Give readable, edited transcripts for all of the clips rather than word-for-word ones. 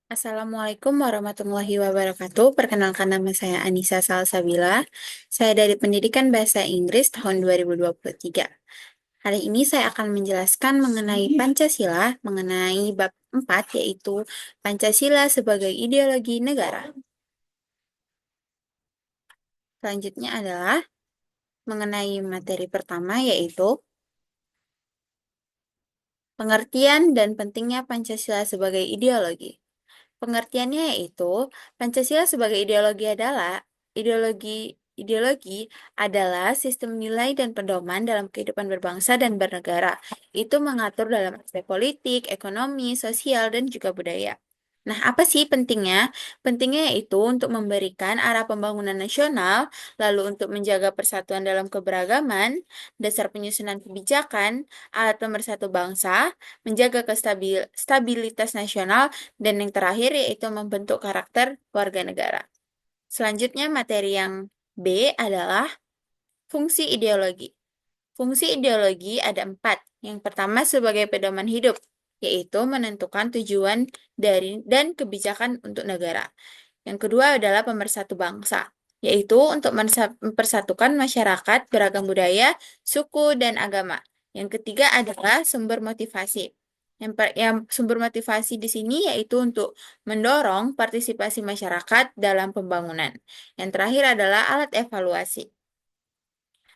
Assalamualaikum warahmatullahi wabarakatuh. Perkenalkan nama saya Anissa Salsabila. Saya dari Pendidikan Bahasa Inggris tahun 2023. Hari ini saya akan menjelaskan mengenai Pancasila, mengenai bab 4 yaitu Pancasila sebagai ideologi negara. Selanjutnya adalah mengenai materi pertama yaitu pengertian dan pentingnya Pancasila sebagai ideologi. Pengertiannya yaitu Pancasila sebagai ideologi adalah ideologi adalah sistem nilai dan pedoman dalam kehidupan berbangsa dan bernegara. Itu mengatur dalam aspek politik, ekonomi, sosial, dan juga budaya. Nah, apa sih pentingnya? Pentingnya yaitu untuk memberikan arah pembangunan nasional, lalu untuk menjaga persatuan dalam keberagaman, dasar penyusunan kebijakan, alat pemersatu bangsa, menjaga stabilitas nasional, dan yang terakhir yaitu membentuk karakter warga negara. Selanjutnya materi yang B adalah fungsi ideologi. Fungsi ideologi ada 4. Yang pertama sebagai pedoman hidup, yaitu menentukan tujuan dari dan kebijakan untuk negara. Yang kedua adalah pemersatu bangsa, yaitu untuk mempersatukan masyarakat beragam budaya, suku, dan agama. Yang ketiga adalah sumber motivasi. Yang sumber motivasi di sini yaitu untuk mendorong partisipasi masyarakat dalam pembangunan. Yang terakhir adalah alat evaluasi.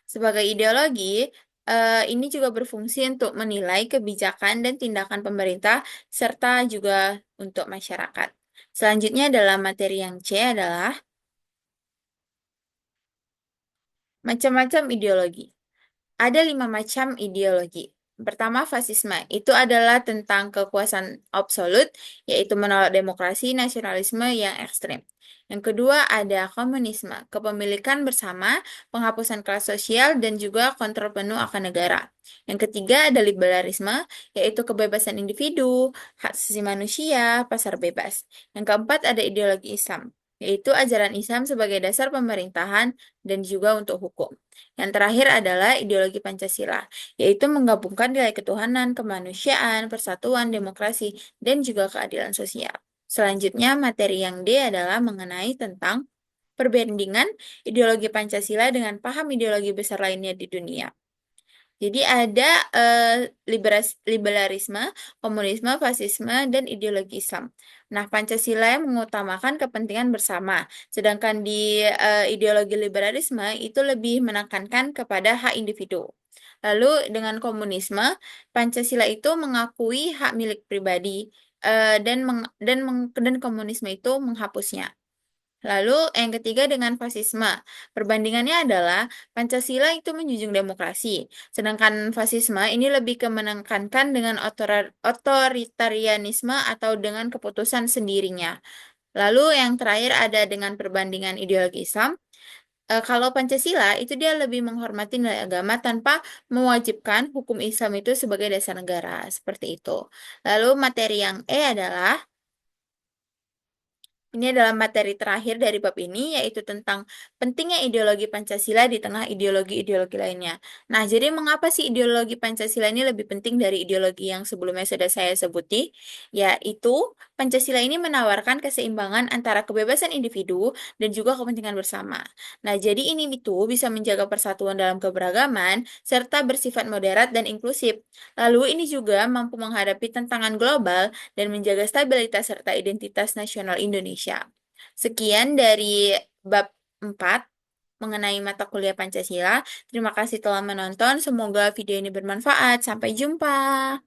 Sebagai ideologi, ini juga berfungsi untuk menilai kebijakan dan tindakan pemerintah serta juga untuk masyarakat. Selanjutnya dalam materi yang C adalah macam-macam ideologi. Ada 5 macam ideologi. Pertama, fasisme. Itu adalah tentang kekuasaan absolut, yaitu menolak demokrasi, nasionalisme yang ekstrem. Yang kedua, ada komunisme, kepemilikan bersama, penghapusan kelas sosial, dan juga kontrol penuh akan negara. Yang ketiga, ada liberalisme, yaitu kebebasan individu, hak asasi manusia, pasar bebas. Yang keempat, ada ideologi Islam, yaitu ajaran Islam sebagai dasar pemerintahan dan juga untuk hukum. Yang terakhir adalah ideologi Pancasila, yaitu menggabungkan nilai ketuhanan, kemanusiaan, persatuan, demokrasi, dan juga keadilan sosial. Selanjutnya, materi yang D adalah mengenai tentang perbandingan ideologi Pancasila dengan paham ideologi besar lainnya di dunia. Jadi ada liberalisme, komunisme, fasisme, dan ideologi Islam. Nah, Pancasila yang mengutamakan kepentingan bersama, sedangkan di ideologi liberalisme itu lebih menekankan kepada hak individu. Lalu dengan komunisme, Pancasila itu mengakui hak milik pribadi dan komunisme itu menghapusnya. Lalu yang ketiga dengan fasisme. Perbandingannya adalah Pancasila itu menjunjung demokrasi, sedangkan fasisme ini lebih ke menekankan dengan otoritarianisme atau dengan keputusan sendirinya. Lalu yang terakhir ada dengan perbandingan ideologi Islam. Kalau Pancasila itu dia lebih menghormati nilai agama tanpa mewajibkan hukum Islam itu sebagai dasar negara, seperti itu. Lalu materi yang E adalah ini adalah materi terakhir dari bab ini, yaitu tentang pentingnya ideologi Pancasila di tengah ideologi-ideologi lainnya. Nah, jadi mengapa sih ideologi Pancasila ini lebih penting dari ideologi yang sebelumnya sudah saya sebuti? Yaitu, Pancasila ini menawarkan keseimbangan antara kebebasan individu dan juga kepentingan bersama. Nah, jadi ini itu bisa menjaga persatuan dalam keberagaman, serta bersifat moderat dan inklusif. Lalu ini juga mampu menghadapi tantangan global dan menjaga stabilitas serta identitas nasional Indonesia. Sekian dari bab 4 mengenai mata kuliah Pancasila. Terima kasih telah menonton. Semoga video ini bermanfaat. Sampai jumpa.